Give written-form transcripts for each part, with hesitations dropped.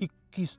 21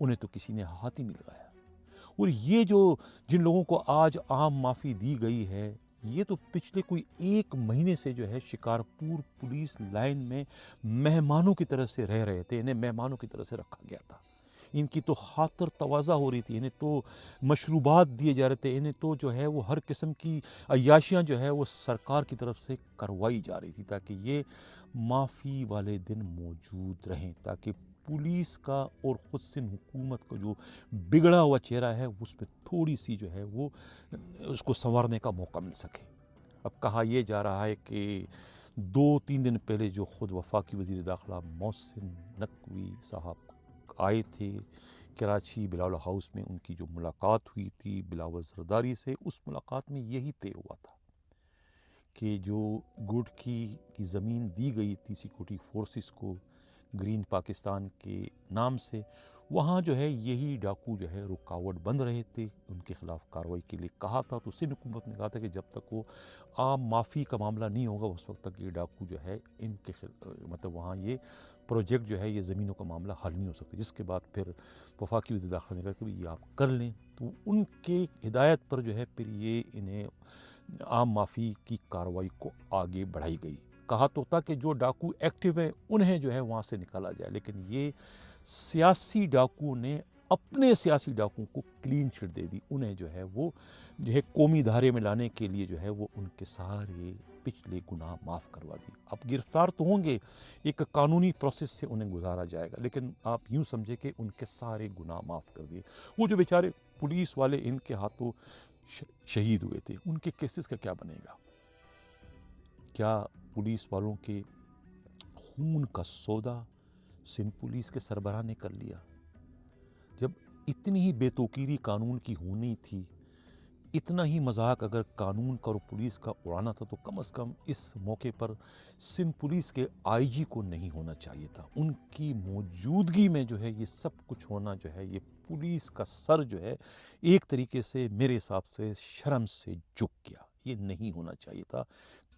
انہیں تو کسی نے ہاتھ ہی نہیں لگایا۔ اور یہ جو جن لوگوں کو آج عام معافی دی گئی ہے، یہ تو پچھلے کوئی 1 مہینے سے جو ہے شکارپور پولیس لائن میں مہمانوں کی طرح سے رہ رہے تھے، انہیں مہمانوں کی طرح سے رکھا گیا تھا۔ ان کی تو خاطر تواضع ہو رہی تھی، انہیں تو مشروبات دیے جا رہے تھے، انہیں تو جو ہے وہ ہر قسم کی عیاشیاں جو ہے وہ سرکار کی طرف سے کروائی جا رہی تھی، تاکہ یہ معافی والے دن موجود رہیں، تاکہ پولیس کا اور خود سندھ حکومت کا جو بگڑا ہوا چہرہ ہے اس میں تھوڑی سی جو ہے وہ اس کو سنوارنے کا موقع مل سکے۔ اب کہا یہ جا رہا ہے کہ 2-3 دن پہلے جو خود وفاقی وزیر داخلہ محسن نقوی صاحب آئے تھے کراچی بلاول ہاؤس میں، ان کی جو ملاقات ہوئی تھی بلاول زرداری سے، اس ملاقات میں یہی طے ہوا تھا کہ جو گوڈکی کی زمین دی گئی تھی سیکورٹی فورسز کو گرین پاکستان کے نام سے، وہاں جو ہے یہی ڈاکو جو ہے رکاوٹ بن رہے تھے، ان کے خلاف کارروائی کے لیے کہا تھا۔ تو سندھ حکومت نے کہا تھا کہ جب تک وہ عام معافی کا معاملہ نہیں ہوگا اس وقت تک یہ ڈاکو جو ہے ان کے مطلب وہاں یہ پروجیکٹ جو ہے یہ زمینوں کا معاملہ حل نہیں ہو سکتا، جس کے بعد پھر وفاقی وزیر داخلہ نے کہا کہ یہ آپ کر لیں۔ تو ان کے ہدایت پر جو ہے پھر یہ انہیں عام معافی کی کارروائی کو آگے بڑھائی گئی۔ کہا تو تھا کہ جو ڈاکو ایکٹیو ہیں انہیں جو ہے وہاں سے نکالا جائے، لیکن یہ سیاسی ڈاکو نے اپنے سیاسی ڈاکو کو کلین چٹ دے دی، انہیں جو ہے وہ جو ہے قومی دھارے میں لانے کے لیے جو ہے وہ ان کے سارے پچھلے گناہ معاف کروا دی۔ اب گرفتار تو ہوں گے، ایک قانونی پروسیس سے انہیں گزارا جائے گا، لیکن آپ یوں سمجھے کہ ان کے سارے گناہ معاف کر دیے۔ وہ جو بیچارے پولیس والے ان کے ہاتھوں شہید ہوئے تھے، ان کے کیسز کا کیا بنے گا؟ کیا پولیس والوں کے خون کا سودا سندھ پولیس کے سربراہ نے کر لیا؟ جب اتنی ہی بے توقیری قانون کی ہونی تھی، اتنا ہی مذاق اگر قانون کا اور پولیس کا اڑانا تھا، تو کم از کم اس موقع پر سندھ پولیس کے آئی جی کو نہیں ہونا چاہیے تھا۔ ان کی موجودگی میں جو ہے یہ سب کچھ ہونا جو ہے، یہ پولیس کا سر جو ہے ایک طریقے سے میرے حساب سے شرم سے جھک گیا۔ یہ نہیں ہونا چاہیے تھا،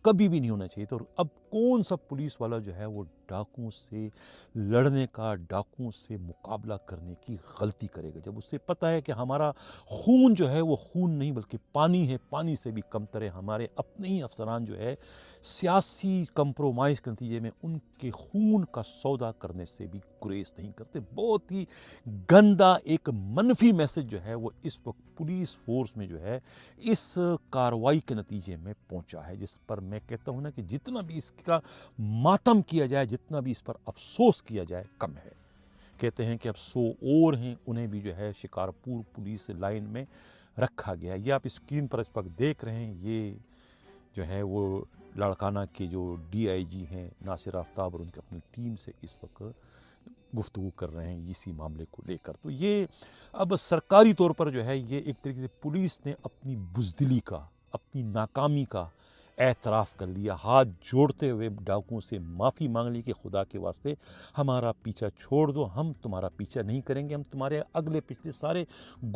کبھی بھی نہیں ہونا چاہیے تھا۔ اور اب کون سا پولیس والا جو ہے وہ ڈاکوؤں سے لڑنے کا، ڈاکوؤں سے مقابلہ کرنے کی غلطی کرے گا، جب اسے پتہ ہے کہ ہمارا خون جو ہے وہ خون نہیں بلکہ پانی ہے، پانی سے بھی کم تر ہے۔ ہمارے اپنے ہی افسران جو ہے سیاسی کمپرومائز کے نتیجے میں ان کے خون کا سودا کرنے سے بھی گریز نہیں کرتے۔ بہت ہی گندا ایک منفی میسج جو ہے وہ اس وقت پولیس فورس میں جو ہے اس کارروائی کے نتیجے میں پہنچا ہے، جس پر میں کہتا ہوں نا کہ جتنا بھی اس کا ماتم کیا جائے، جتنا بھی اس پر افسوس کیا جائے کم ہے۔ کہتے ہیں کہ اب 100 اور ہیں، انہیں بھی جو ہے شکارپور پولیس لائن میں رکھا گیا۔ یہ آپ اسکرین پر اس وقت دیکھ رہے ہیں، یہ جو ہے وہ لاڑکانہ کے جو ڈی آئی جی ہیں ناصر آفتاب اور ان کی اپنی ٹیم سے اس وقت گفتگو کر رہے ہیں اسی معاملے کو لے کر۔ تو یہ اب سرکاری طور پر جو ہے یہ ایک طریقے سے پولیس نے اپنی بزدلی کا، اپنی ناکامی کا اعتراف کر لیا، ہاتھ جوڑتے ہوئے ڈاکوؤں سے معافی مانگ لی کہ خدا کے واسطے ہمارا پیچھا چھوڑ دو، ہم تمہارا پیچھا نہیں کریں گے، ہم تمہارے اگلے پچھلے سارے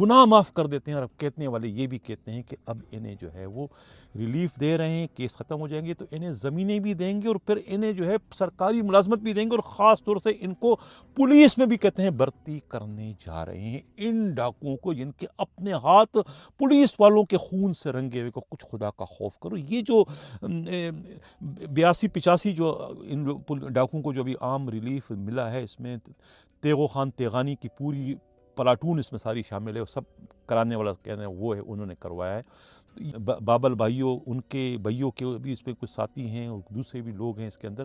گناہ معاف کر دیتے ہیں۔ اور اب کہنے والے یہ بھی کہتے ہیں کہ اب انہیں جو ہے وہ ریلیف دے رہے ہیں، کیس ختم ہو جائیں گے تو انہیں زمینیں بھی دیں گے اور پھر انہیں جو ہے سرکاری ملازمت بھی دیں گے، اور خاص طور سے ان کو پولیس میں بھی کہتے ہیں بھرتی کرنے جا رہے ہیں۔ ان ڈاکوؤں کو جن کے اپنے ہاتھ پولیس والوں کے خون سے رنگے ہوئے کو کچھ خدا کا خوف کرو۔ یہ جو 82-85 جو ان ڈاکوؤں کو جو ابھی عام ریلیف ملا ہے، اس میں تیغو خان تیغانی کی پوری پلاٹون اس میں ساری شامل ہے، سب کرانے والا کہنا ہے وہ ہے، انہوں نے کروایا ہے۔ بابل بھائیوں، ان کے بھائیوں کے بھی اس میں کچھ ساتھی ہیں اور دوسرے بھی لوگ ہیں اس کے اندر۔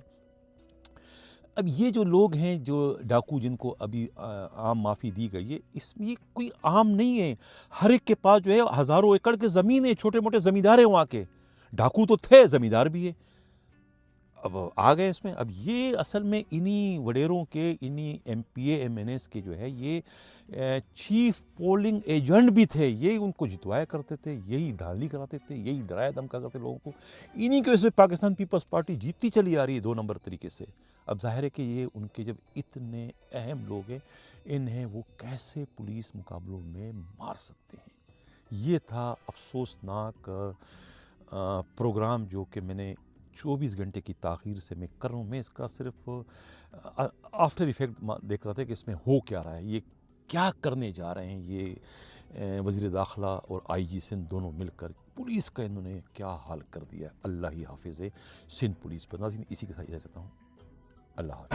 اب یہ جو لوگ ہیں جو ڈاکو جن کو ابھی عام معافی دی گئی ہے، اس میں یہ کوئی عام نہیں ہے، ہر ایک کے پاس جو ہے ہزاروں ایکڑ کے زمین ہے، چھوٹے موٹے زمیندار ہیں وہاں کے، ڈاکو تو تھے زمیندار بھی ہے، اب آ گئے اس میں۔ اب یہ اصل میں انہی وڈیروں کے، انہی M P A M N S کے جو ہے یہ چیف پولنگ ایجنٹ بھی تھے، یہ ان کو جتوایا کرتے تھے، یہی دھاندلی کراتے تھے، یہی ڈرایا دھمکا کرتے لوگوں کو، انہی کی وجہ سے پاکستان پیپلز پارٹی جیتتی چلی آ رہی ہے 2 نمبر طریقے سے۔ اب ظاہر ہے کہ یہ ان کے جب اتنے اہم لوگ ہیں، انہیں وہ کیسے پولیس مقابلوں میں مار سکتے ہیں۔ یہ تھا افسوسناک پروگرام جو کہ میں نے 24 گھنٹے کی تاخیر سے میں کر رہا ہوں۔ میں اس کا صرف آفٹر ایفیکٹ دیکھ رہا تھا کہ اس میں ہو کیا رہا ہے، یہ کیا کرنے جا رہے ہیں یہ وزیر داخلہ اور آئی جی سندھ دونوں مل کر، پولیس کا انہوں نے کیا حال کر دیا. اللہ ہی حافظ ہے سندھ پولیس پر. ناظرین اسی کے ساتھ اجازت چاہتا ہوں. اللہ حافظ.